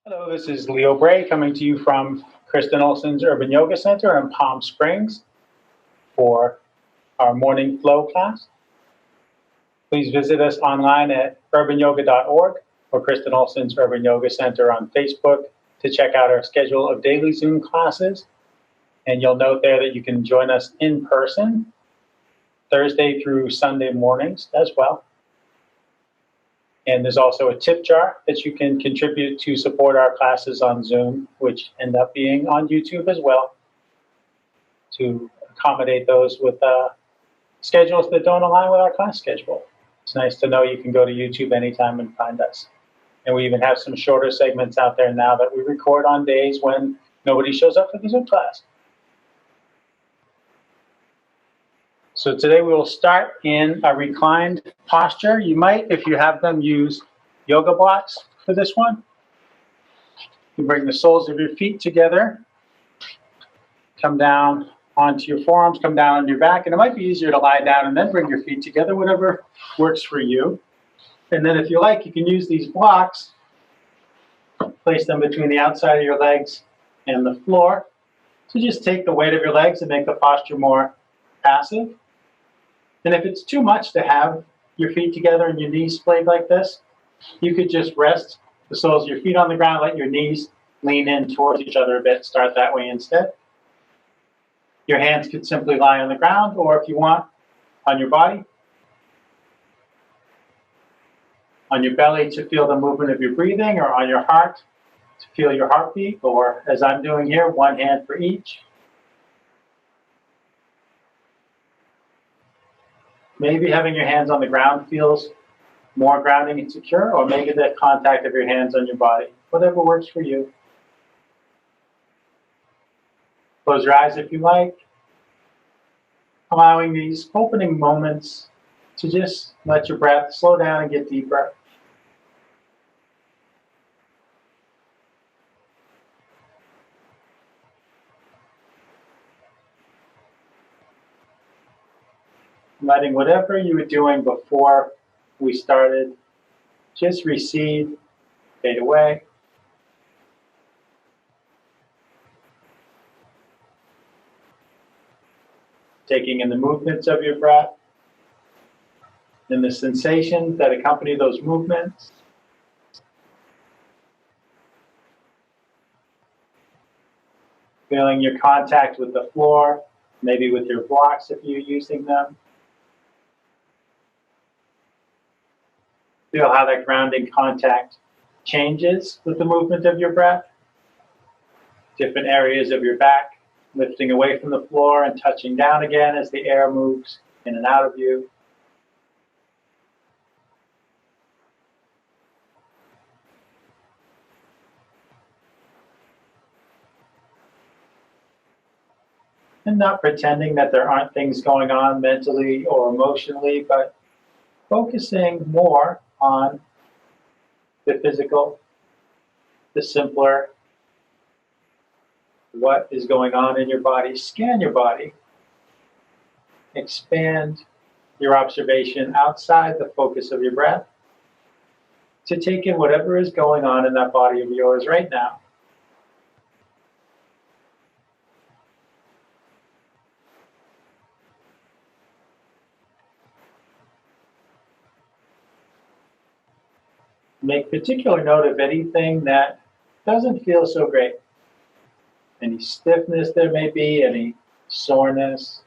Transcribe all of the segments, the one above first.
Hello, this is Leo Bray coming to you from Kristen Olson's Urban Yoga Center in Palm Springs for our morning flow class. Please visit us online at urbanyoga.org or Kristen Olson's Urban Yoga Center on Facebook to check out our schedule of daily Zoom classes. And you'll note there that you can join us in person Thursday through Sunday mornings as well. And there's also a tip jar that you can contribute to support our classes on Zoom, which end up being on YouTube as well, to accommodate those with schedules that don't align with our class schedule. It's nice to know you can go to YouTube anytime and find us. And we even have some shorter segments out there now that we record on days when nobody shows up for the Zoom class. So today we will start in a reclined posture. You might, if you have them, use yoga blocks for this one. You bring the soles of your feet together, come down onto your forearms, come down on your back, and it might be easier to lie down and then bring your feet together, whatever works for you. And then if you like, you can use these blocks, place them between the outside of your legs and the floor. So just take the weight of your legs and make the posture more passive. And if it's too much to have your feet together and your knees splayed like this, you could just rest the soles of your feet on the ground, let your knees lean in towards each other a bit, start that way instead. Your hands could simply lie on the ground, or if you want, on your body, on your belly to feel the movement of your breathing, or on your heart to feel your heartbeat, or as I'm doing here, one hand for each. Maybe having your hands on the ground feels more grounding and secure, or maybe the contact of your hands on your body, whatever works for you. Close your eyes if you like, allowing these opening moments to just let your breath slow down and get deeper. Letting whatever you were doing before we started just recede, fade away. Taking in the movements of your breath and the sensations that accompany those movements. Feeling your contact with the floor, maybe with your blocks if you're using them. Feel how that grounding contact changes with the movement of your breath. Different areas of your back lifting away from the floor and touching down again as the air moves in and out of you. And not pretending that there aren't things going on mentally or emotionally, but focusing more on the physical, the simpler, what is going on in your body. Scan your body. Expand your observation outside the focus of your breath to take in whatever is going on in that body of yours right now. Make particular note of anything that doesn't feel so great. Any stiffness there may be, any soreness.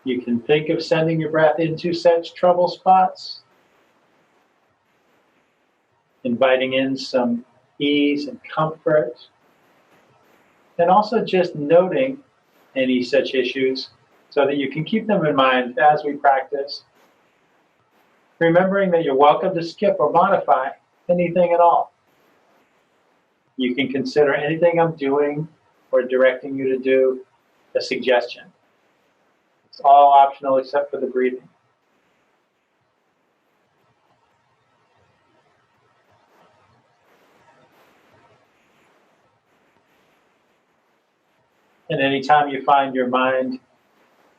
You can think of sending your breath into such trouble spots, inviting in some ease and comfort, and also just noting any such issues so that you can keep them in mind as we practice. Remembering that you're welcome to skip or modify anything at all. You can consider anything I'm doing or directing you to do a suggestion. It's all optional except for the breathing. And anytime you find your mind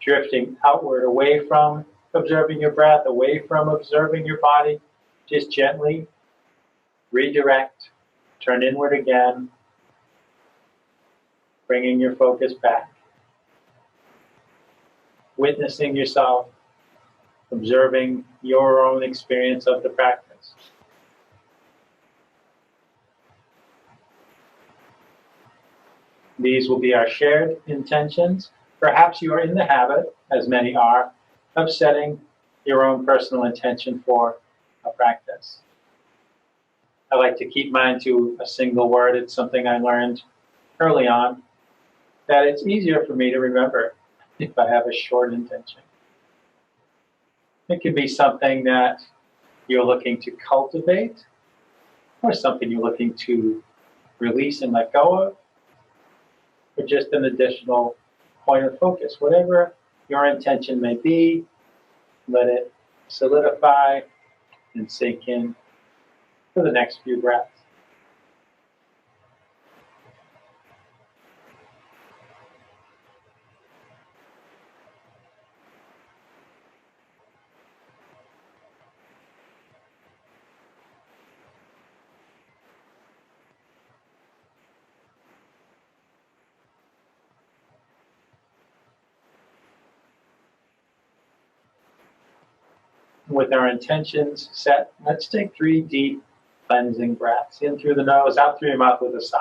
drifting outward, away from observing your breath, away from observing your body, just gently redirect, turn inward again, bringing your focus back, witnessing yourself, observing your own experience of the practice. These will be our shared intentions. Perhaps you are in the habit, as many are, of setting your own personal intention for a practice. I like to keep mine to a single word. It's something I learned early on, that it's easier for me to remember if I have a short intention. It can be something that you're looking to cultivate, or something you're looking to release and let go of, or just an additional point of focus. Whatever your intention may be, let it solidify and sink in for the next few breaths. With our intentions set, let's take 3 deep cleansing breaths. In through the nose, out through your mouth with a sigh.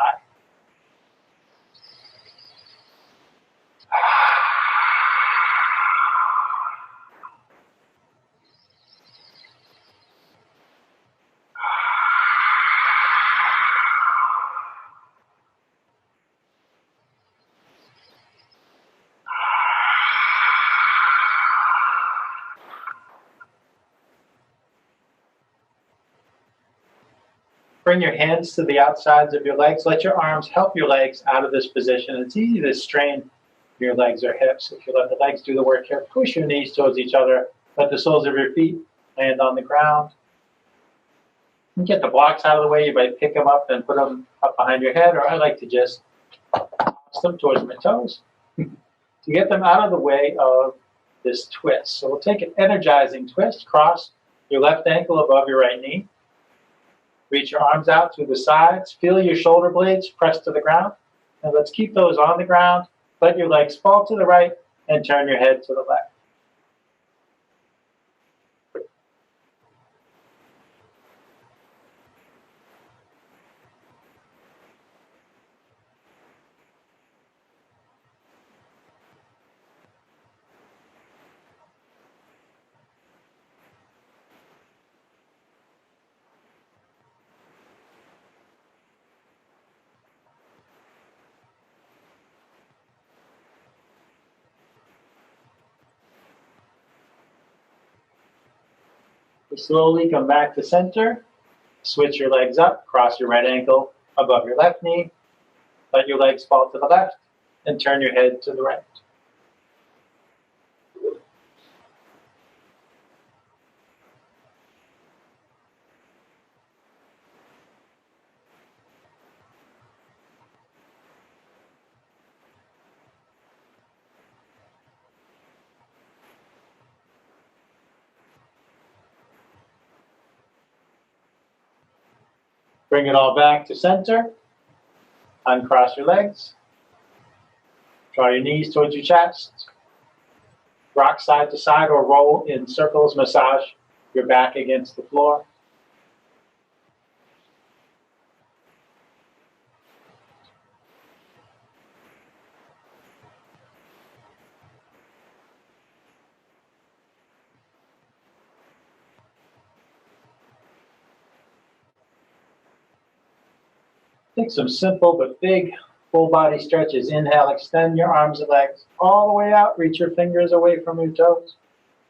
Bring your hands to the outsides of your legs. Let your arms help your legs out of this position. It's easy to strain your legs or hips. If you let the legs do the work here, push your knees towards each other. Let the soles of your feet land on the ground. And get the blocks out of the way. You might pick them up and put them up behind your head, or I like to just toss them towards my toes to get them out of the way of this twist. So we'll take an energizing twist. Cross your left ankle above your right knee. Reach your arms out to the sides. Feel your shoulder blades press to the ground. And let's keep those on the ground. Let your legs fall to the right and turn your head to the left. Slowly come back to center. Switch your legs up. Cross your right ankle above your left knee. Let your legs fall to the left and turn your head to the right. Bring it all back to center. Uncross your legs. Draw your knees towards your chest. Rock side to side or roll in circles. Massage your back against the floor. Take some simple but big full body stretches. Inhale, extend your arms and legs all the way out. Reach your fingers away from your toes.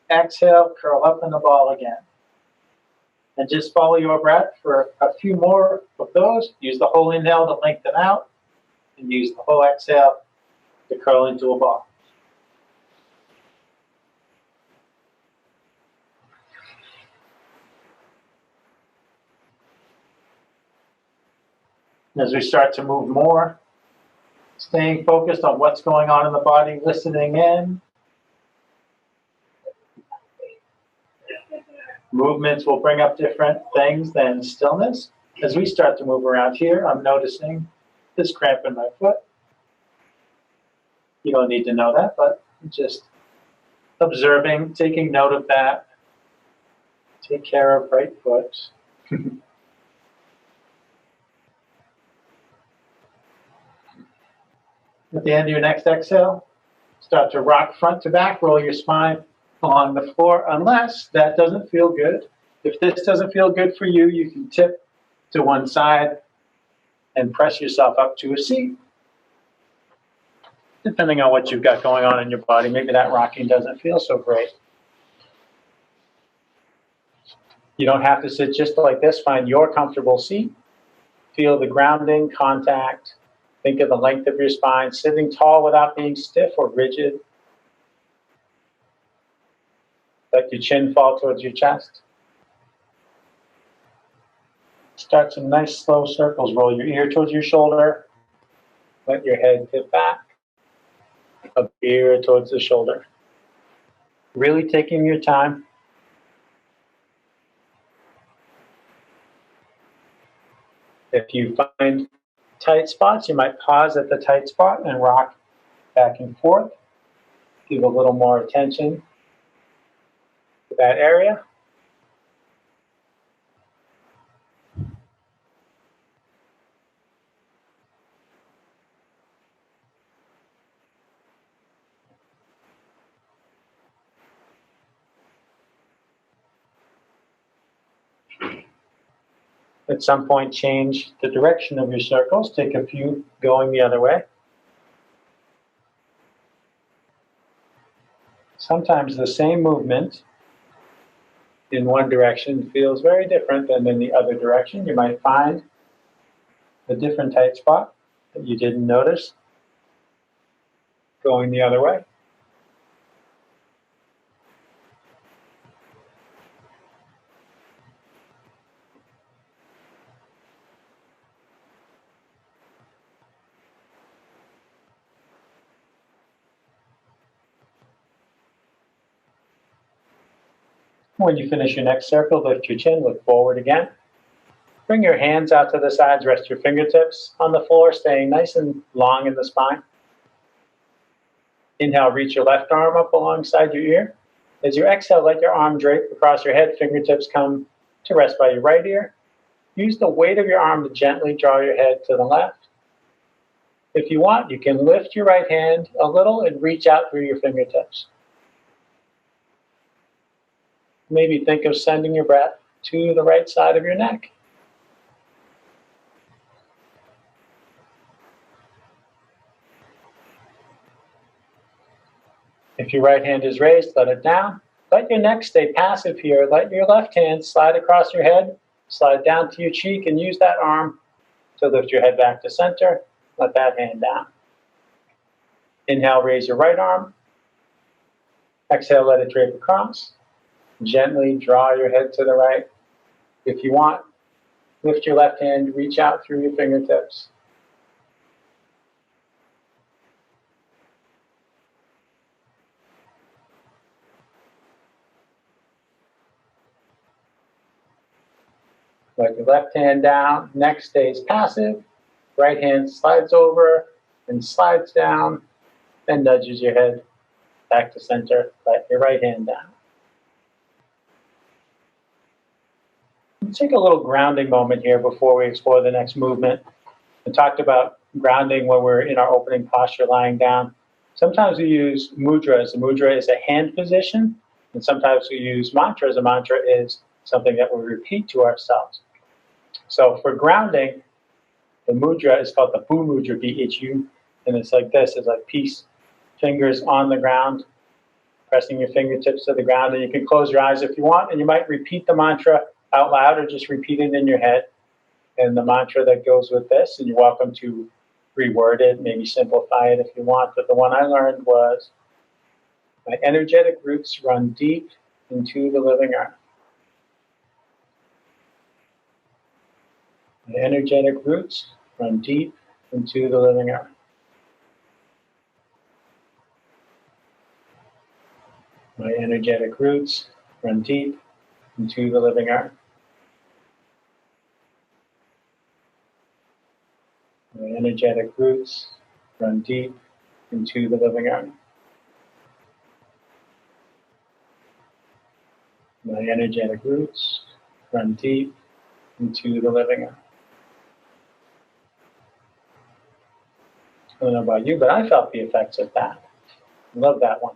Exhale, curl up in the ball again. And just follow your breath for a few more of those. Use the whole inhale to lengthen out, and use the whole exhale to curl into a ball. As we start to move more, staying focused on what's going on in the body, listening in. Movements will bring up different things than stillness. As we start to move around here, I'm noticing this cramp in my foot. You don't need to know that, but just observing, taking note of that. Take care of right foot. At the end of your next exhale, start to rock front to back, roll your spine along the floor, unless that doesn't feel good. If this doesn't feel good for you, you can tip to one side and press yourself up to a seat. Depending on what you've got going on in your body, maybe that rocking doesn't feel so great. You don't have to sit just like this. Find your comfortable seat. Feel the grounding, contact. Think of the length of your spine, sitting tall without being stiff or rigid. Let your chin fall towards your chest. Start some nice slow circles. Roll your ear towards your shoulder. Let your head tip back. Up your ear towards the shoulder. Really taking your time. If you find tight spots, you might pause at the tight spot and rock back and forth. Give a little more attention to that area. At some point, change the direction of your circles. Take a few going the other way. Sometimes the same movement in one direction feels very different than in the other direction. You might find a different tight spot that you didn't notice going the other way. When you finish your next circle, lift your chin, look forward again. Bring your hands out to the sides, rest your fingertips on the floor, staying nice and long in the spine. Inhale, reach your left arm up alongside your ear. As you exhale, let your arm drape across your head, fingertips come to rest by your right ear. Use the weight of your arm to gently draw your head to the left. If you want, you can lift your right hand a little and reach out through your fingertips. Maybe think of sending your breath to the right side of your neck. If your right hand is raised, let it down. Let your neck stay passive here. Let your left hand slide across your head, slide down to your cheek, and use that arm to lift your head back to center. Let that hand down. Inhale, raise your right arm. Exhale, let it drape across. Gently draw your head to the right. If you want, lift your left hand, reach out through your fingertips. Let your left hand down, neck stays passive. Right hand slides over and slides down, then nudges your head back to center. Let your right hand down. Take a little grounding moment here before we explore the next movement. We talked about grounding when we're in our opening posture, lying down. Sometimes we use mudras. A mudra is a hand position, and sometimes we use mantras. A mantra is something that we repeat to ourselves. So for grounding, the mudra is called the Bu mudra, B-H-U, and it's like this. It's like peace, fingers on the ground, pressing your fingertips to the ground, and you can close your eyes if you want, and you might repeat the mantra out loud or just repeat it in your head. And the mantra that goes with this, and you're welcome to reword it, maybe simplify it if you want, but the one I learned was, my energetic roots run deep into the living earth. My energetic roots run deep into the living earth. My energetic roots run deep into the living earth. The energetic roots run deep into the living room. My energetic roots run deep into the living room. I don't know about you, but I felt the effects of that. I love that one.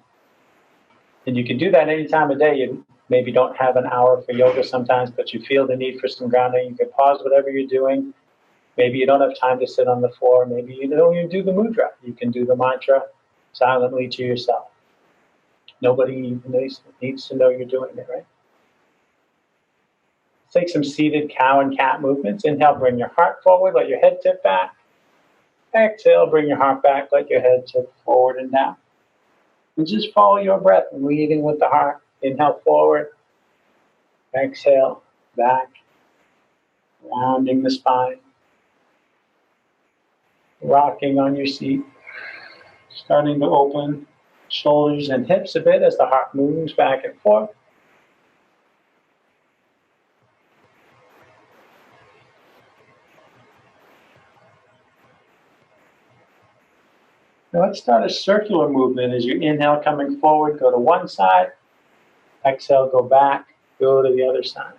And you can do that any time of day. You maybe don't have an hour for yoga sometimes, but you feel the need for some grounding. You can pause whatever you're doing. Maybe you don't have time to sit on the floor. Maybe you don't even do the mudra. You can do the mantra silently to yourself. Nobody needs to know you're doing it, right? Take some seated cow and cat movements. Inhale, bring your heart forward, let your head tip back. Exhale, bring your heart back, let your head tip forward and down. And just follow your breath, leading with the heart. Inhale forward, exhale back, rounding the spine, rocking on your seat, starting to open shoulders and hips a bit as the heart moves back and forth. Now let's start a circular movement as you inhale, coming forward, go to one side, exhale, go back, go to the other side.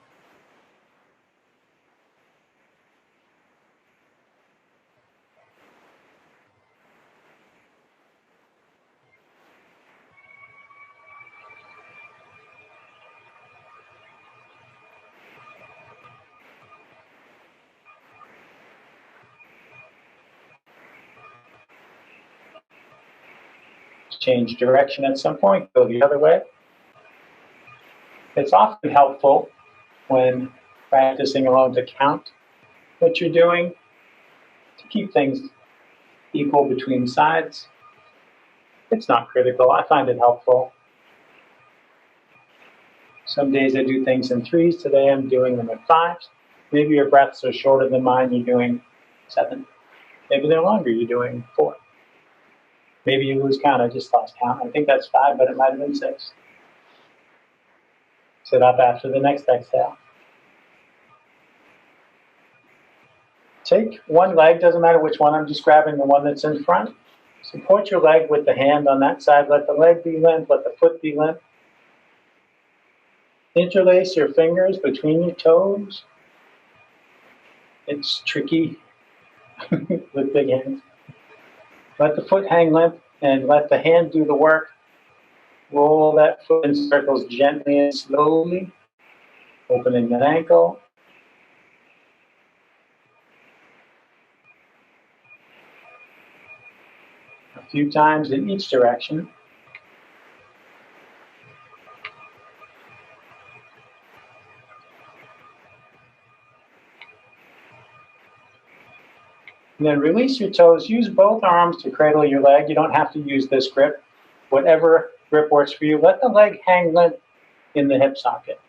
Change direction at some point, go the other way. It's often helpful when practicing alone to count what you're doing, to keep things equal between sides. It's not critical. I find it helpful. Some days I do things in threes. Today I'm doing them in fives. Maybe your breaths are shorter than mine. You're doing 7. Maybe they're longer. You're doing 4. Maybe you lose count. I just lost count. I think that's 5, but it might have been 6. Sit up after the next exhale. Take one leg, doesn't matter which one. I'm just grabbing the one that's in front. Support your leg with the hand on that side. Let the leg be limp. Let the foot be limp. Interlace your fingers between your toes. It's tricky with big hands. Let the foot hang limp and let the hand do the work. Roll that foot in circles gently and slowly, opening that ankle. A few times in each direction. And then release your toes. Use both arms to cradle your leg. You don't have to use this grip. Whatever grip works for you. Let the leg hang limp in the hip socket.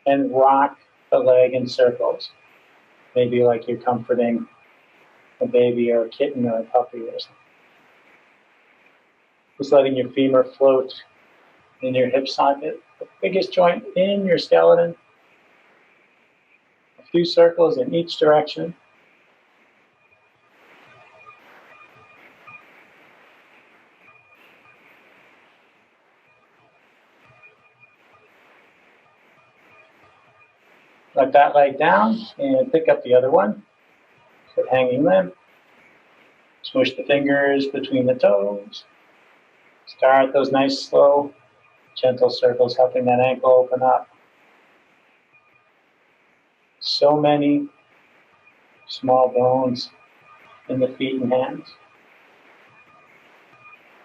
And rock the leg in circles. Maybe like you're comforting a baby or a kitten or a puppy or something. Just letting your femur float in your hip socket, the biggest joint in your skeleton. A few circles in each direction. Let that leg down and pick up the other one. Foot hanging limp. Smush the fingers between the toes. Start those nice, slow, gentle circles, helping that ankle open up. So many small bones in the feet and hands.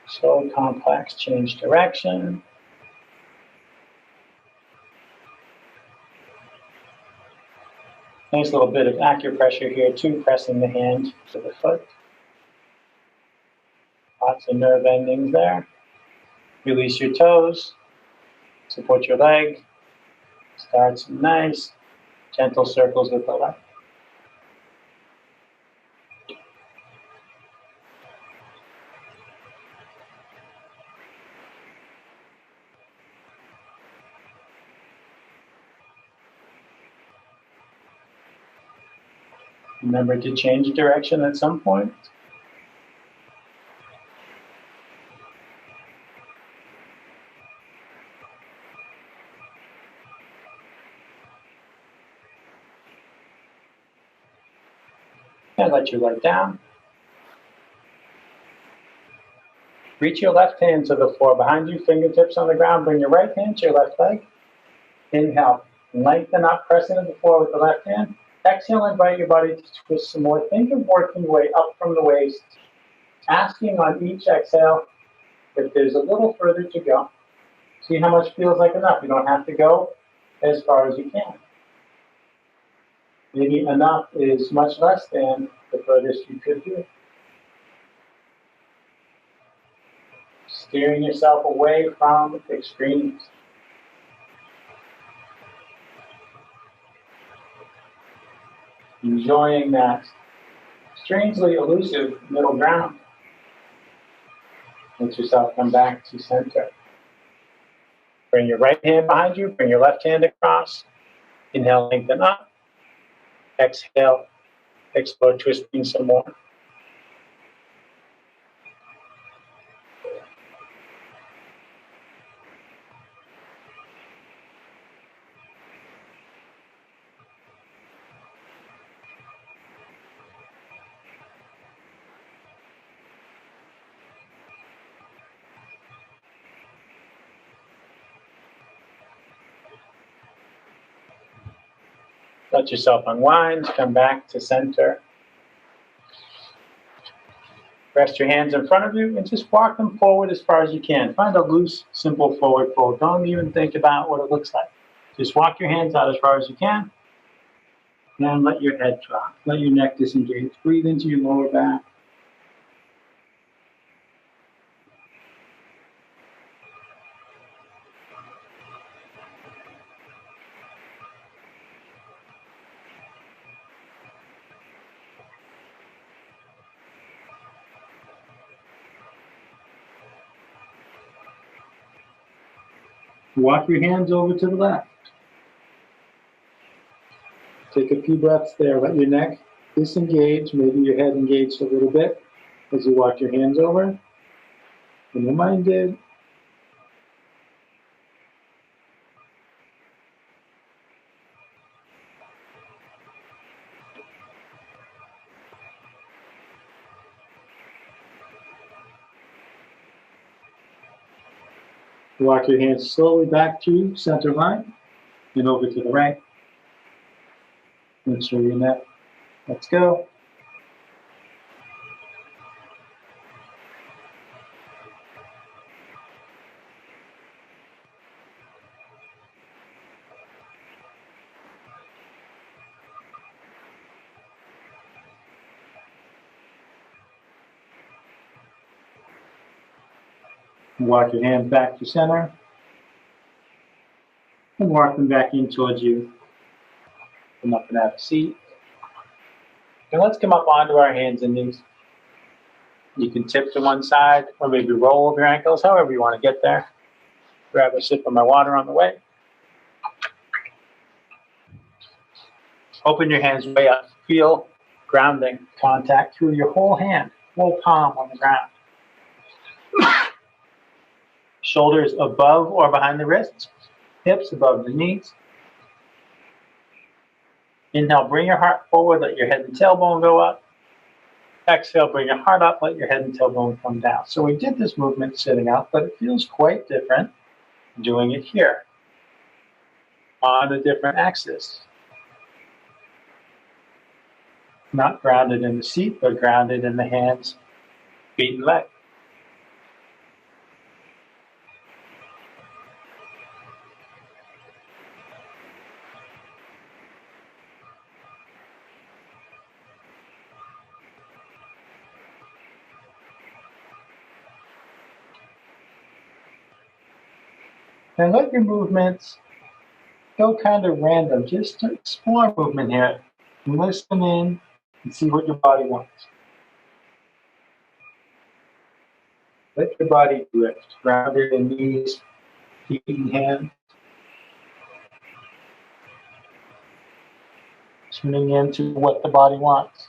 So complex. Change direction. Nice little bit of acupressure here too, pressing the hand to the foot. Lots of nerve endings there. Release your toes. Support your leg. Start some nice, gentle circles with the leg. Remember to change direction at some point. And let your leg down. Reach your left hand to the floor behind you, fingertips on the ground. Bring your right hand to your left leg. Inhale, lengthen up, press into the floor with the left hand. Exhale, invite your body to twist some more. Think of working your way up from the waist, asking on each exhale if there's a little further to go. See how much feels like enough. You don't have to go as far as you can. Maybe enough is much less than the furthest you could do. Steering yourself away from extremes. Enjoying that strangely elusive middle ground. Let yourself come back to center. Bring your right hand behind you, bring your left hand across. Inhale, lengthen up. Exhale, explore twisting some more. Let yourself unwind, come back to center. Rest your hands in front of you and just walk them forward as far as you can. Find a loose, simple forward fold. Don't even think about what it looks like. Just walk your hands out as far as you can. And let your head drop. Let your neck disengage. Breathe into your lower back. Walk your hands over to the left. Take a few breaths there. Let your neck disengage. Maybe your head engaged a little bit as you walk your hands over. And your mind did. Walk your hands slowly back to center line and over to the right. Make sure your neck lets go. Walk your hands back to center and walk them back in towards you. Come up and have a seat. And let's come up onto our hands and knees. You can tip to one side or maybe roll over your ankles, however you want to get there. Grab a sip of my water on the way. Open your hands way up. Feel grounding contact through your whole hand, whole palm on the ground. Shoulders above or behind the wrists, hips above the knees. Inhale, bring your heart forward, let your head and tailbone go up. Exhale, bring your heart up, let your head and tailbone come down. So we did this movement sitting up, but it feels quite different doing it here on a different axis. Not grounded in the seat, but grounded in the hands, feet, and legs. And let your movements go kind of random, just to explore movement here. And listen in and see what your body wants. Let your body drift, grounded in knees, feet, and hands. tuning into what the body wants.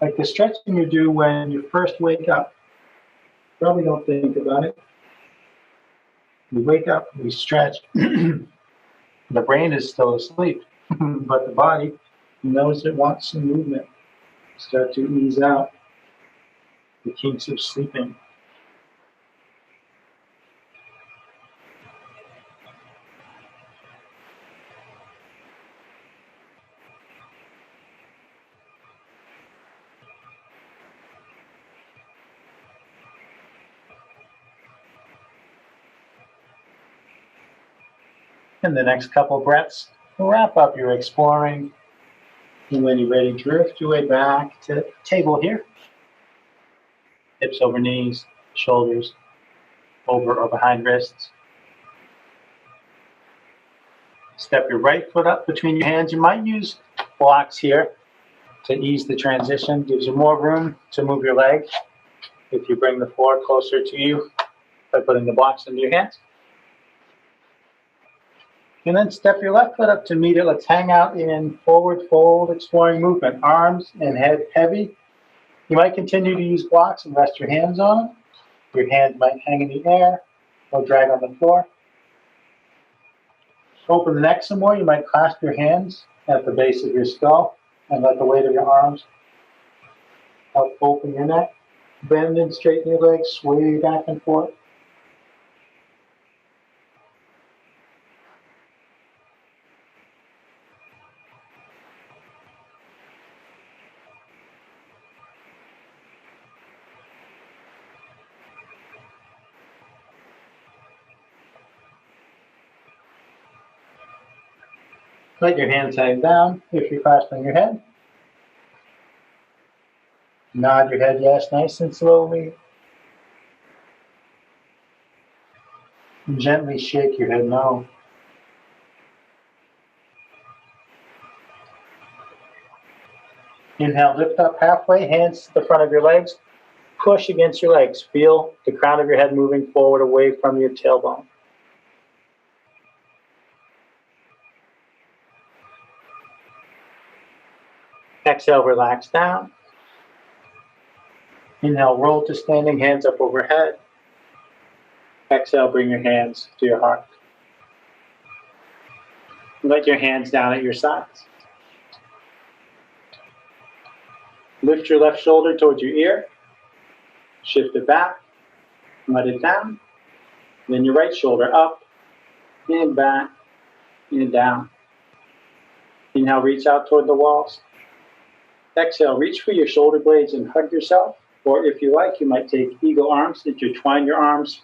Like the stretching you do when you first wake up. Probably don't think about it. We wake up, we stretch. The brain is still asleep, but the body knows it wants some movement. Start to ease out the kinks of sleeping. In the next couple breaths, wrap up your exploring. And when you're ready, drift your way back to table here. Hips over knees, shoulders over or behind wrists. Step your right foot up between your hands. You might use blocks here to ease the transition. Gives you more room to move your leg if you bring the floor closer to you by putting the blocks into your hands. And then step your left foot up to meet it. Let's hang out in forward fold, exploring movement. Arms and head heavy. You might continue to use blocks and rest your hands on them. Your hands might hang in the air or drag on the floor. Open the neck some more. You might clasp your hands at the base of your skull and let the weight of your arms help open your neck. Bend and straighten your legs, sway back and forth. Let your hands hang down if you're clasping your head. Nod your head yes, nice and slowly. And gently shake your head no. Inhale, lift up halfway, hands to the front of your legs. Push against your legs. Feel the crown of your head moving forward away from your tailbone. Exhale, relax down. Inhale, roll to standing, hands up overhead. Exhale, bring your hands to your heart. Let your hands down at your sides. Lift your left shoulder towards your ear. Shift it back. Let it down. Then your right shoulder up and back and down. Inhale, reach out toward the walls. Exhale, reach for your shoulder blades and hug yourself. Or if you like, you might take eagle arms. Intertwine your arms.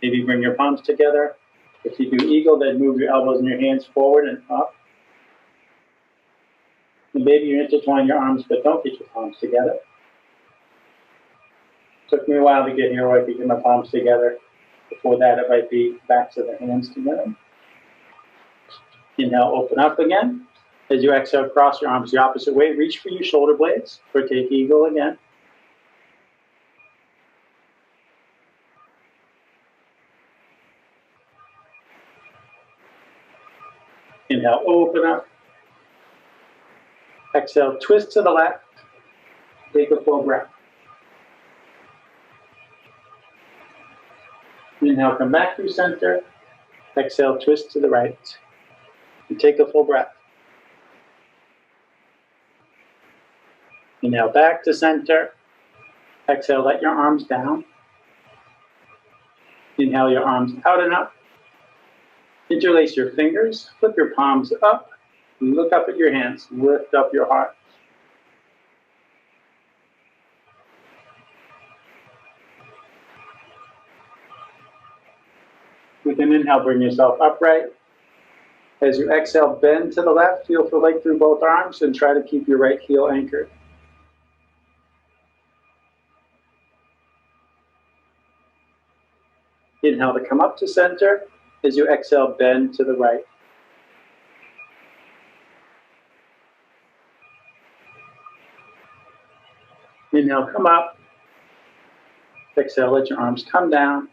Maybe bring your palms together. If you do eagle, then move your elbows and your hands forward and up. And maybe you intertwine your arms, but don't get your palms together. Took me a while to get here where I could get my palms together. Before that, it might be backs of the hands together. Inhale, open up again. As you exhale, cross your arms the opposite way. Reach for your shoulder blades, or take eagle again. Inhale, open up. Exhale, twist to the left. Take a full breath. Inhale, come back through center. Exhale, twist to the right. And take a full breath. Inhale, back to center. Exhale, let your arms down. Inhale your arms out and up. Interlace your fingers. Flip your palms up. Look up at your hands. Lift up your heart. With an inhale, bring yourself upright. As you exhale, bend to the left. Feel the leg through both arms and try to keep your right heel anchored. Inhale to come up to center. As you exhale, bend to the right. Inhale, come up. Exhale, let your arms come down.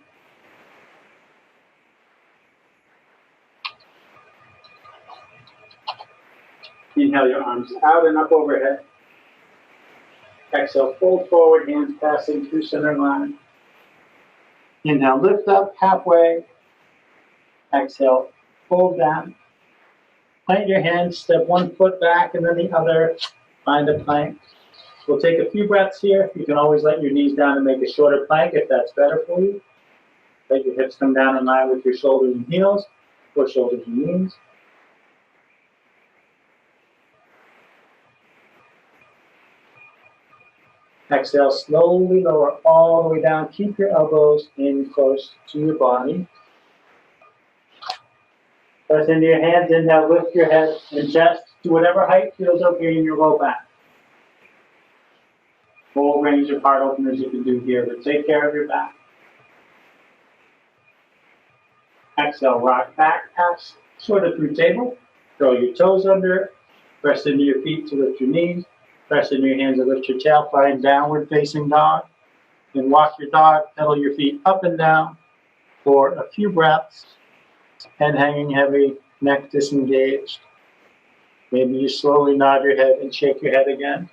Inhale your arms out and up overhead. Exhale, fold forward, hands passing through center line. Inhale, lift up halfway. Exhale, fold down. Plant your hands, step one foot back and then the other, find a plank. We'll take a few breaths here. You can always let your knees down and make a shorter plank if that's better for you. Let your hips come down in line with your shoulders and heels, or shoulders and knees. Exhale, slowly lower all the way down. Keep your elbows in close to your body. Press into your hands, inhale, lift your head and chest to whatever height feels okay in your low back. Full range of heart openers you can do here, but take care of your back. Exhale, rock back, pass, sort of through table. Throw your toes under it. Press into your feet to lift your knees. Press into your hands to lift your tail. Find downward facing dog. Then walk your dog, pedal your feet up and down for a few breaths. Head hanging heavy, neck disengaged. Maybe you slowly nod your head and shake your head again.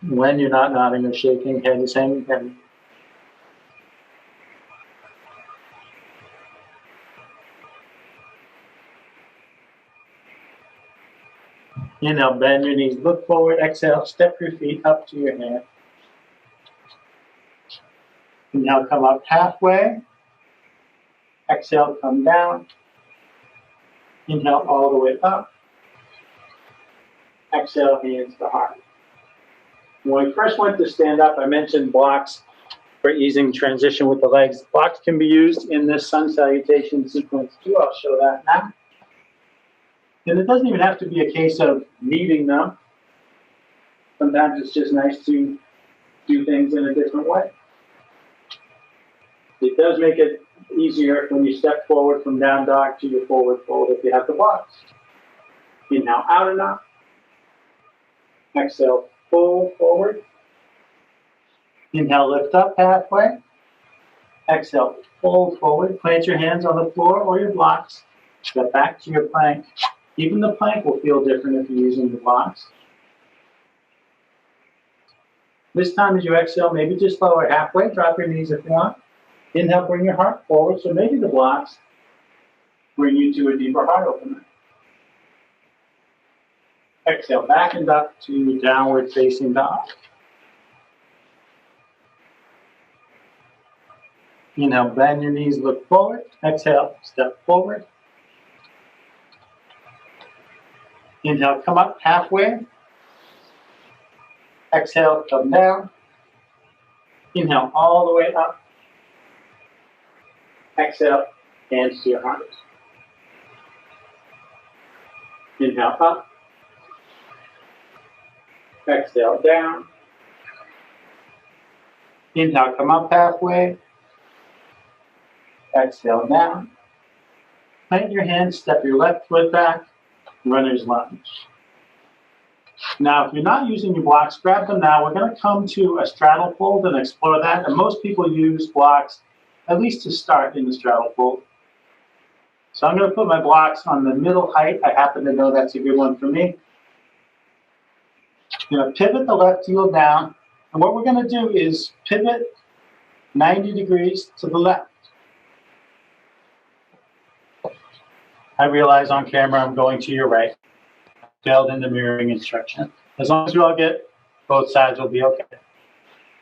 When you're not nodding or shaking, head is hanging heavy. Inhale, bend your knees, look forward. Exhale, step your feet up to your hand. Inhale, come up halfway. Exhale, come down. Inhale, all the way up. Exhale, hands to heart. When we first went to stand up, I mentioned blocks for easing transition with the legs. Blocks can be used in this sun salutation sequence too. I'll show that now. And it doesn't even have to be a case of needing them. Sometimes it's just nice to do things in a different way. It does make it easier when you step forward from down dog to your forward fold if you have the blocks. Inhale, out and up. Exhale, fold forward. Inhale, lift up halfway. Exhale, fold forward. Plant your hands on the floor or your blocks. Step back to your plank. Even the plank will feel different if you're using the blocks. This time as you exhale, maybe just lower halfway. Drop your knees if you want. Inhale, bring your heart forward. So maybe the blocks bring you to a deeper heart opener. Exhale, back and up to downward facing dog. Inhale, bend your knees, look forward. Exhale, step forward. Inhale, come up halfway. Exhale, come down. Inhale, all the way up. Exhale, hands to your heart. Inhale, up. Exhale, down. Inhale, come up halfway. Exhale, down. Plant your hands, step your left foot back, runner's lunge. Now, if you're not using your blocks, grab them now. We're going to come to a straddle fold and explore that. And most people use blocks, at least to start in the straddle fold. So I'm going to put my blocks on the middle height. I happen to know that's a good one for me. I'm going to pivot the left heel down. And what we're going to do is pivot 90 degrees to the left. I realize on camera I'm going to your right. Failed in the mirroring instruction. As long as you all get both sides, will be okay.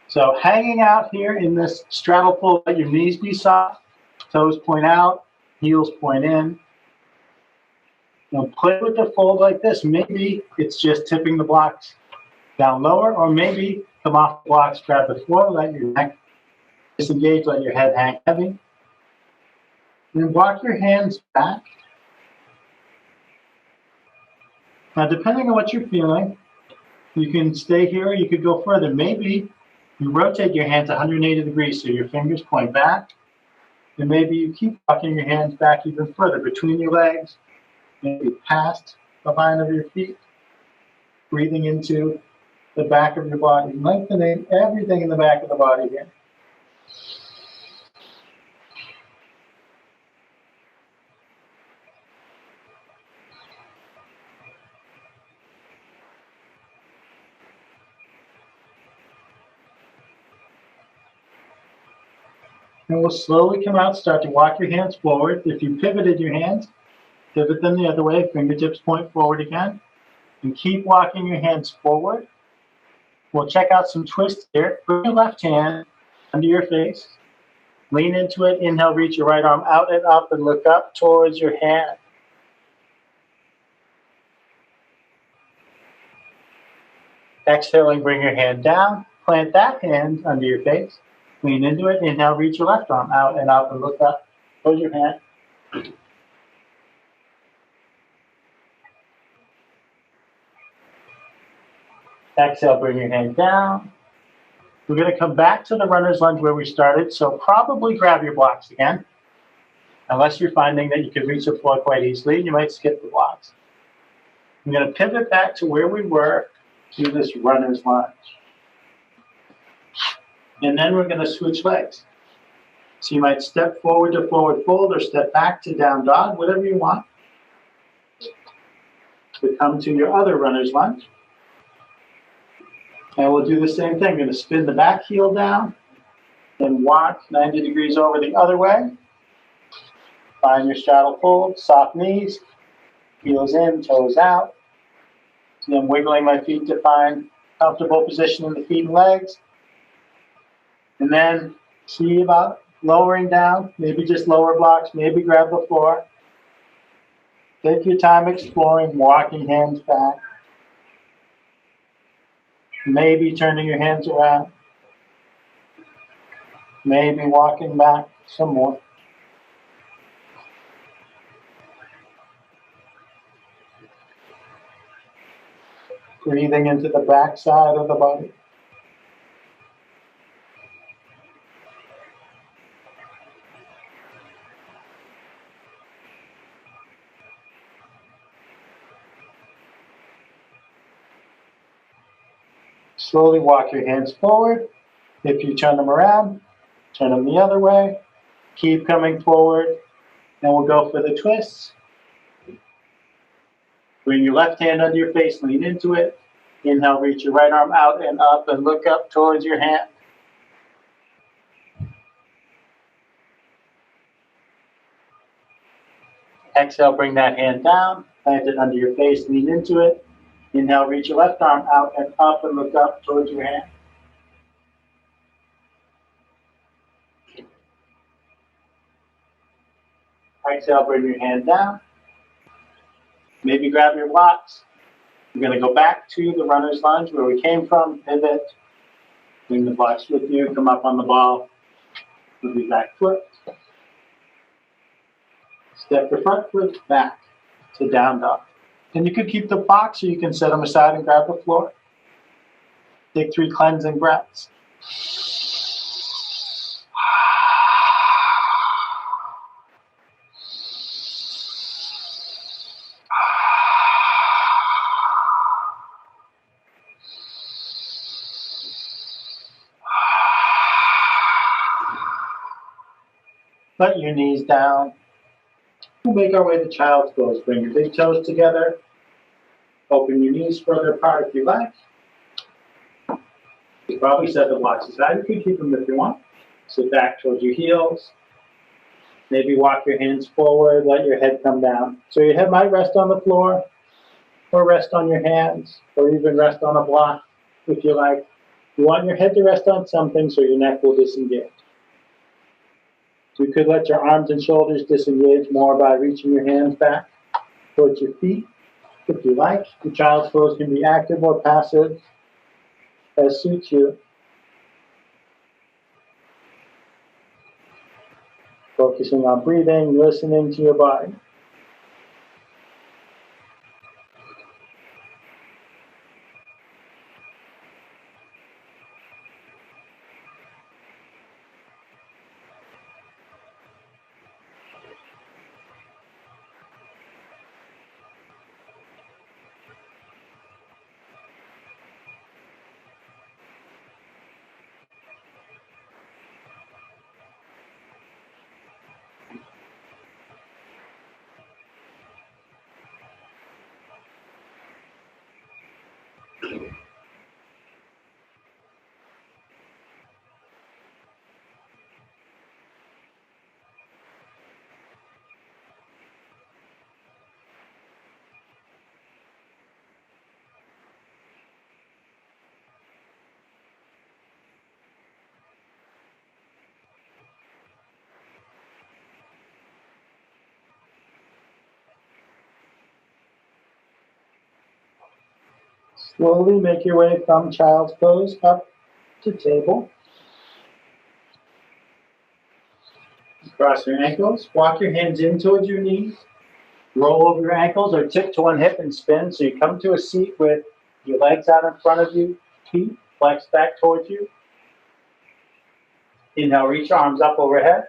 So hanging out here in this straddle fold, let your knees be soft, toes point out, heels point in. Now play with the fold like this. Maybe it's just tipping the blocks down lower, or maybe come off the blocks, grab the floor, let your neck disengage, let your head hang heavy. And then walk your hands back. Now, depending on what you're feeling, you can stay here or you could go further. Maybe you rotate your hands 180 degrees so your fingers point back. And maybe you keep walking your hands back even further between your legs, maybe past the line of your feet, breathing into the back of your body, lengthening everything in the back of the body here. And we'll slowly come out, start to walk your hands forward. If you pivoted your hands, pivot them the other way, fingertips point forward again. And keep walking your hands forward. We'll check out some twists here. Bring your left hand under your face. Lean into it. Inhale, reach your right arm out and up and look up towards your hand. Exhaling, bring your hand down. Plant that hand under your face. Lean into it. Inhale, reach your left arm out and up and look up towards your hand. Exhale, bring your hand down. We're going to come back to the runner's lunge where we started, so probably grab your blocks again. Unless you're finding that you can reach the floor quite easily, you might skip the blocks. I'm going to pivot back to where we were to this runner's lunge. And then we're going to switch legs. So you might step forward to forward fold or step back to down dog, whatever you want. We come to your other runner's lunge. And we'll do the same thing. We're going to spin the back heel down and walk 90 degrees over the other way. Find your straddle fold, soft knees, heels in, toes out. And I'm wiggling my feet to find comfortable position in the feet and legs. And then see about lowering down, maybe just lower blocks, maybe grab the floor. Take your time exploring, walking hands back. Maybe turning your hands around. Maybe walking back some more. Breathing into the back side of the body. Slowly walk your hands forward. If you turn them around, turn them the other way. Keep coming forward. And we'll go for the twists. Bring your left hand under your face, lean into it. Inhale, reach your right arm out and up and look up towards your hand. Exhale, bring that hand down. Plant it under your face, lean into it. Inhale, reach your left arm out and up and look up towards your hand. Exhale, bring your hand down. Maybe grab your blocks. We're going to go back to the runner's lunge where we came from, pivot. Bring the blocks with you, come up on the ball. Move your back foot. Step your front foot back to down dog. And you could keep the blocks or you can set them aside and grab the floor. Take 3 cleansing breaths. Let your knees down. We'll make our way to child's pose. Bring your big toes together. Open your knees further apart if you like. You probably set the blocks aside. You can keep them if you want. Sit back towards your heels. Maybe walk your hands forward. Let your head come down. So your head might rest on the floor, or rest on your hands, or even rest on a block if you like. You want your head to rest on something so your neck will disengage. You could let your arms and shoulders disengage more by reaching your hands back towards your feet, if you like. The child's pose can be active or passive, as suits you. Focusing on breathing, listening to your body. Slowly make your way from child's pose up to table. Cross your ankles. Walk your hands in towards your knees. Roll over your ankles or tip to one hip and spin. So you come to a seat with your legs out in front of you, feet flexed back towards you. Inhale, reach your arms up overhead.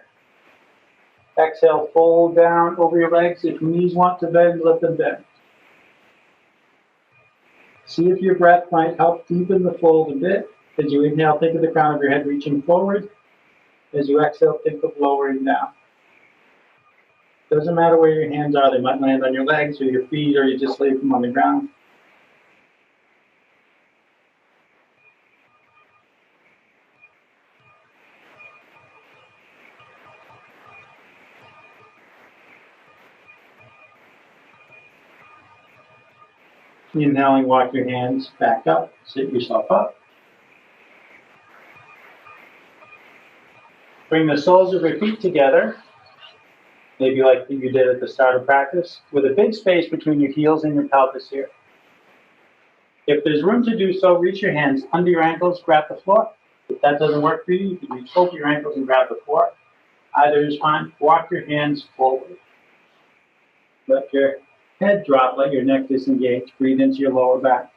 Exhale, fold down over your legs. If your knees want to bend, let them bend. See if your breath might help deepen the fold a bit. As you inhale, think of the crown of your head reaching forward. As you exhale, think of lowering down. Doesn't matter where your hands are. They might land on your legs or your feet, or you just leave them on the ground. Inhaling, walk your hands back up. Sit yourself up. Bring the soles of your feet together, maybe like you did at the start of practice, with a big space between your heels and your pelvis here. If there's room to do so, reach your hands under your ankles, grab the floor. If that doesn't work for you, you can reach over your ankles and grab the floor. Either is fine. Walk your hands forward. Let your head drop, let your neck disengage. Breathe into your lower back.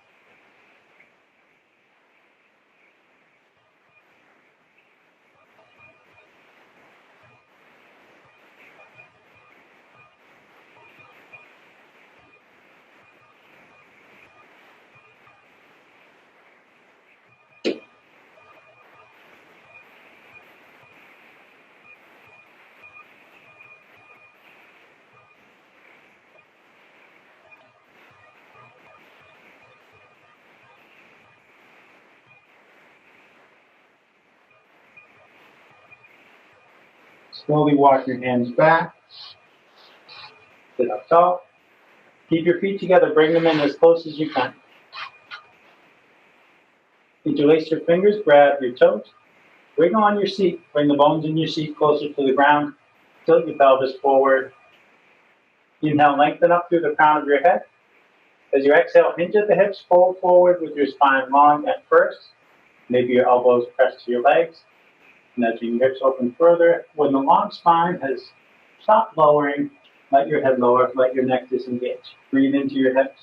Slowly walk your hands back. Sit up tall. Keep your feet together. Bring them in as close as you can. Interlace your fingers. Grab your toes. Wiggle on your seat. Bring the bones in your seat closer to the ground. Tilt your pelvis forward. Inhale, lengthen up through the crown of your head. As you exhale, hinge at the hips, fold forward with your spine long at first. Maybe your elbows press to your legs. Nudging your hips open further. When the long spine has stopped lowering, let your head lower, let your neck disengage. Breathe into your hips.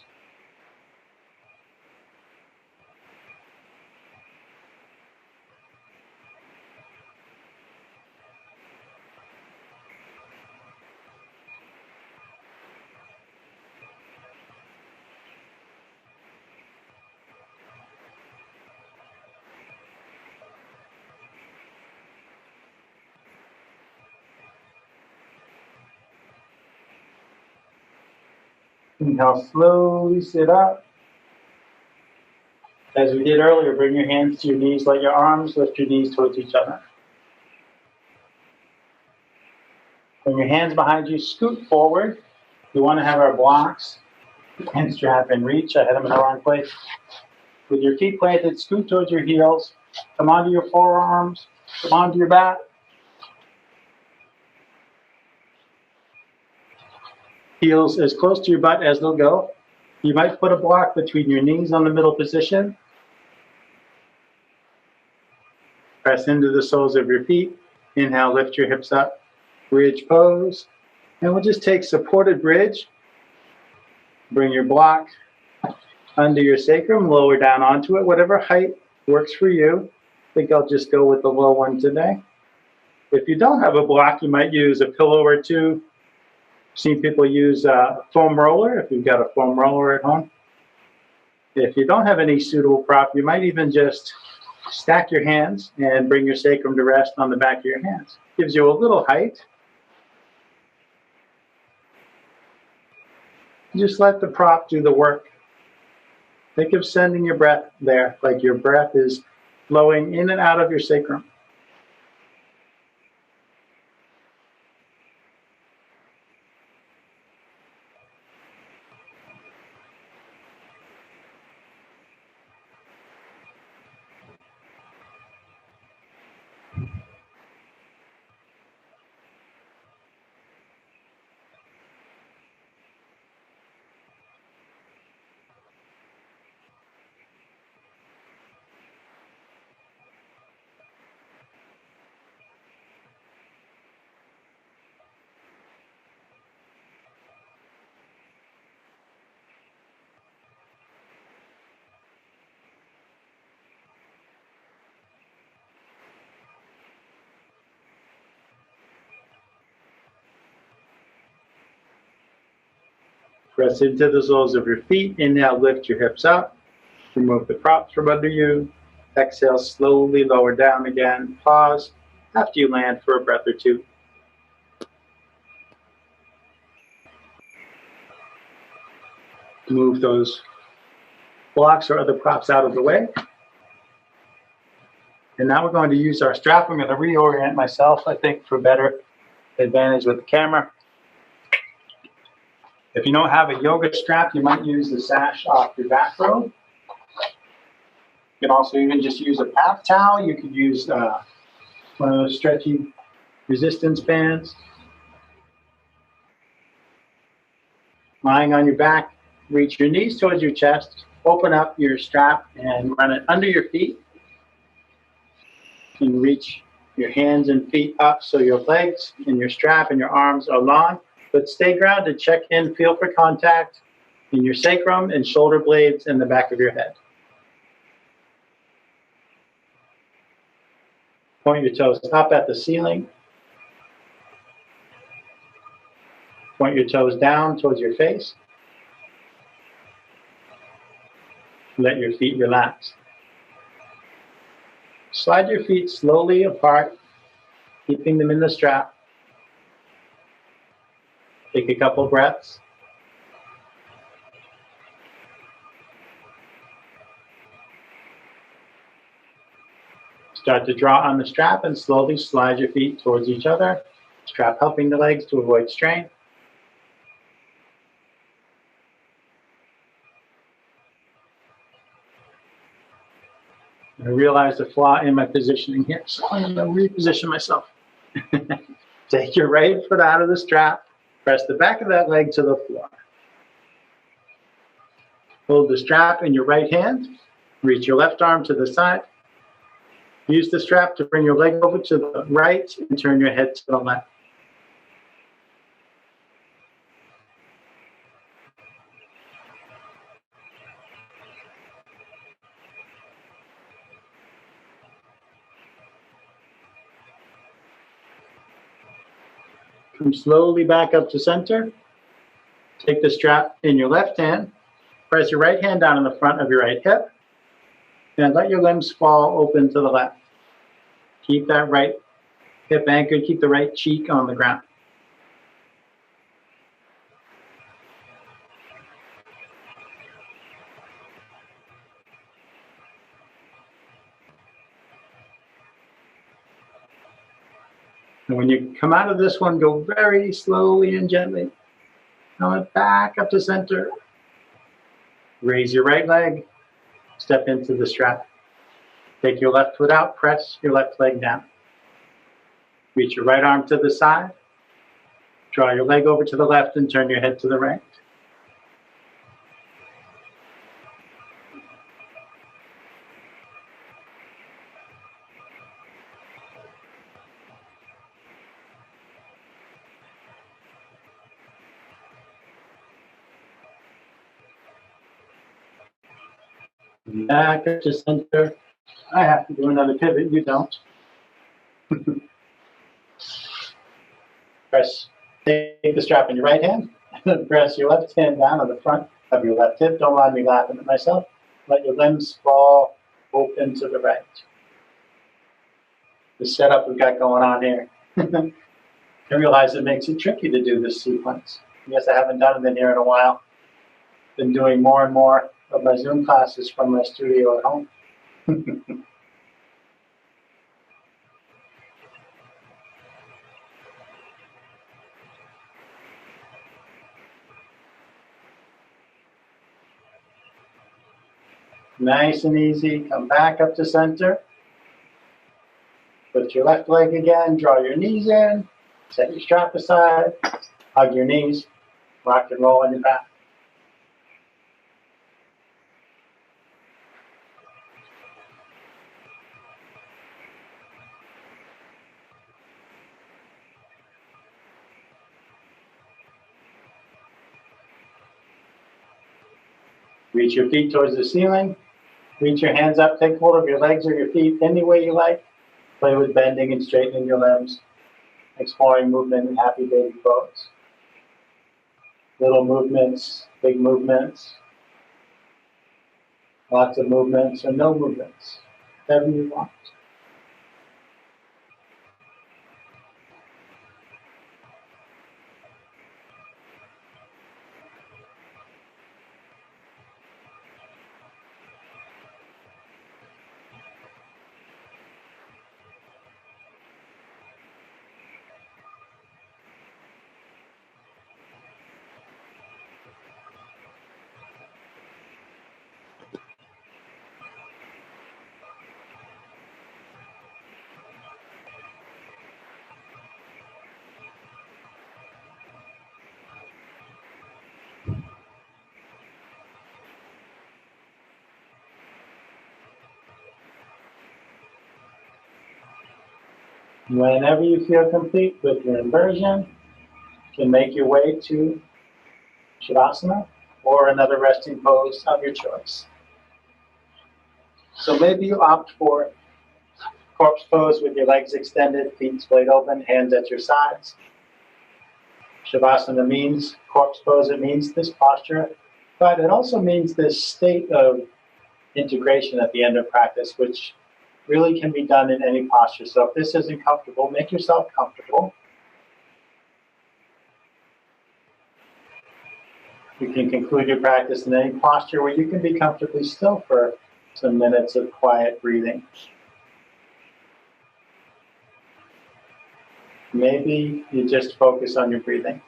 Inhale, slowly sit up. As we did earlier, bring your hands to your knees, let your arms lift your knees towards each other. Bring your hands behind you, scoot forward. We want to have our blocks and strap and reach. I had them in the wrong place. With your feet planted, scoot towards your heels. Come onto your forearms. Come onto your back. Heels as close to your butt as they'll go. You might put a block between your knees on the middle position. Press into the soles of your feet. Inhale, lift your hips up. Bridge pose. And we'll just take supported bridge. Bring your block under your sacrum, lower down onto it, whatever height works for you. I think I'll just go with the low one today. If you don't have a block, you might use a pillow or two. I've seen people use a foam roller if you've got a foam roller at home. If you don't have any suitable prop, you might even just stack your hands and bring your sacrum to rest on the back of your hands. Gives you a little height. Just let the prop do the work. Think of sending your breath there, like your breath is flowing in and out of your sacrum. Press into the soles of your feet. Inhale, lift your hips up. Remove the props from under you. Exhale, slowly lower down again. Pause after you land for a breath or two. Move those blocks or other props out of the way. And now we're going to use our strap. I'm going to reorient myself, I think, for better advantage with the camera. If you don't have a yoga strap, you might use the sash off your bathrobe. You can also even just use a bath towel. You could use one of those stretchy resistance bands. Lying on your back, reach your knees towards your chest. Open up your strap and run it under your feet. You can reach your hands and feet up so your legs and your strap and your arms are long. But stay grounded, check in, feel for contact in your sacrum and shoulder blades and the back of your head. Point your toes up at the ceiling. Point your toes down towards your face. Let your feet relax. Slide your feet slowly apart, keeping them in the strap. Take a couple breaths. Start to draw on the strap and slowly slide your feet towards each other. Strap helping the legs to avoid strain. I realized a flaw in my positioning here, so I'm going to reposition myself. Take your right foot out of the strap. Press the back of that leg to the floor. Hold the strap in your right hand. Reach your left arm to the side. Use the strap to bring your leg over to the right and turn your head to the left. Come slowly back up to center. Take the strap in your left hand. Press your right hand down in the front of your right hip. And let your limbs fall open to the left. Keep that right hip anchored. Keep the right cheek on the ground. And when you come out of this one, go very slowly and gently. Come back up to center. Raise your right leg. Step into the strap. Take your left foot out. Press your left leg down. Reach your right arm to the side. Draw your leg over to the left and turn your head to the right. Back up to center. I have to do another pivot, you don't. Take the strap in your right hand, press your left hand down on the front of your left hip. Don't mind me laughing at myself. Let your limbs fall open to the right. The setup we've got going on here. I realize it makes it tricky to do this sequence. Yes, I haven't done it in here in a while. Been doing more and more of my Zoom classes from my studio at home. Nice and easy. Come back up to center. Lift your left leg again. Draw your knees in. Set your strap aside. Hug your knees. Rock and roll on your back. Reach your feet towards the ceiling. Reach your hands up. Take hold of your legs or your feet any way you like. Play with bending and straightening your limbs. Exploring movement in happy baby pose. Little movements, big movements, lots of movements, or no movements, whatever you want. Whenever you feel complete with your inversion, you can make your way to Shavasana or another resting pose of your choice. So maybe you opt for corpse pose with your legs extended, feet splayed open, hands at your sides. Shavasana means corpse pose, it means this posture, but it also means this state of integration at the end of practice, which really can be done in any posture. So if this isn't comfortable, make yourself comfortable. You can conclude your practice in any posture where you can be comfortably still for some minutes of quiet breathing. Maybe you just focus on your breathing.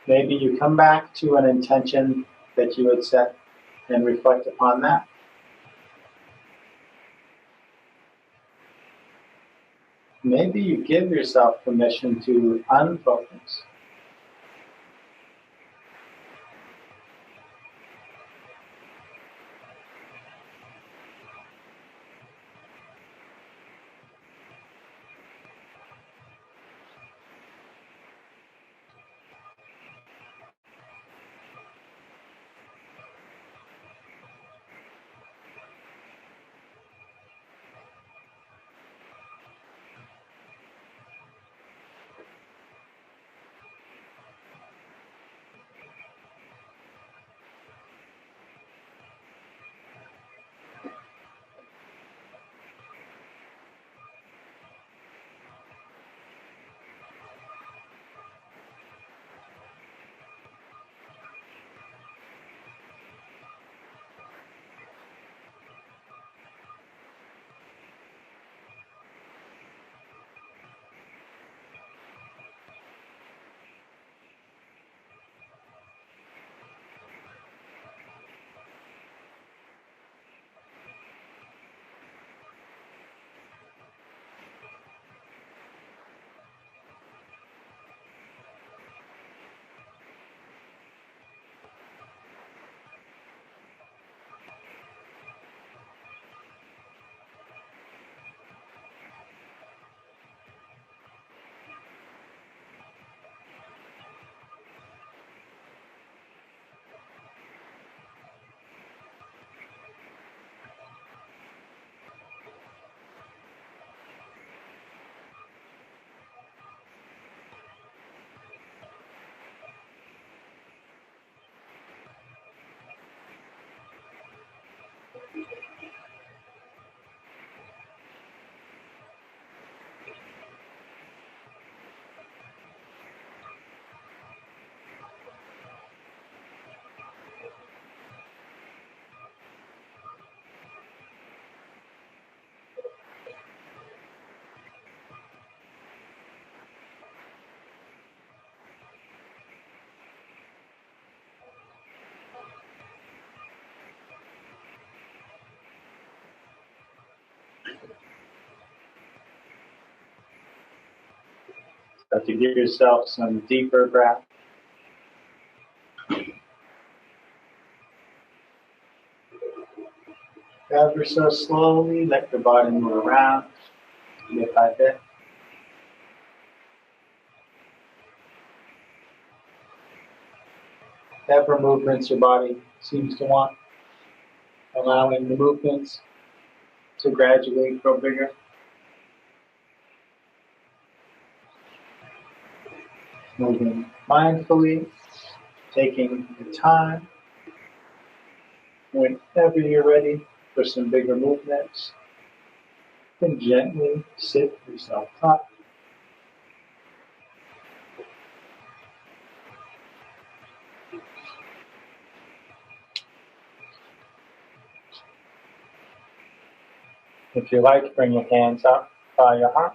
Maybe you come back to an intention that you had set and reflect upon that. Maybe you give yourself permission to unfocus. To give yourself some deeper breath. Ever so slowly, let your body move around bit by bit. Whatever movements your body seems to want, allowing the movements to gradually grow bigger. moving mindfully, taking your time. Whenever you're ready for some bigger movements, then gently sit yourself up. If you like, bring your hands up by your heart.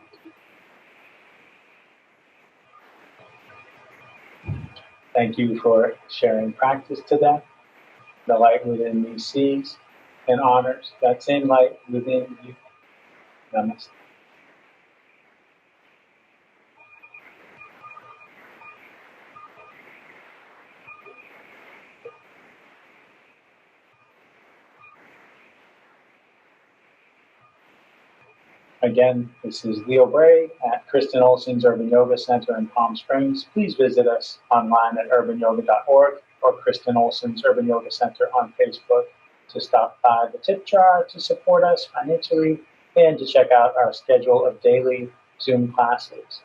Thank you for sharing practice today. The light within me sees and honors that same light within you. Namaste. Again, this is Leo Bray at Kristen Olson's Urban Yoga Center in Palm Springs. Please visit us online at urbanyoga.org or Kristen Olson's Urban Yoga Center on Facebook to stop by the tip jar to support us financially and to check out our schedule of daily Zoom classes,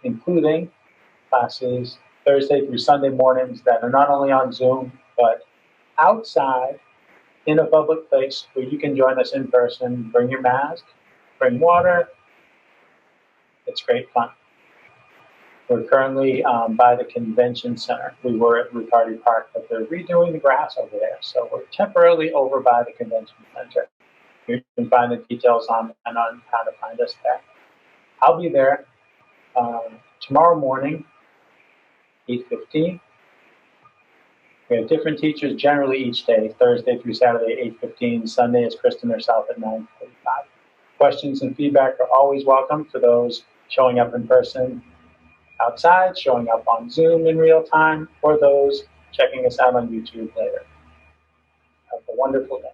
including classes Thursday through Sunday mornings that are not only on Zoom, but outside in a public place where you can join us in person. Bring your mask, bring water. It's great fun. We're currently by the convention center. We were at Riccardi Park, but they're redoing the grass over there. So we're temporarily over by the convention center. You can find the details on how to find us there. I'll be there tomorrow morning, 8:15. We have different teachers generally each day, Thursday through Saturday, 8:15. Sunday is Kristen herself at 9:45. Questions and feedback are always welcome for those showing up in person outside, showing up on Zoom in real time, or those checking us out on YouTube later. Have a wonderful day.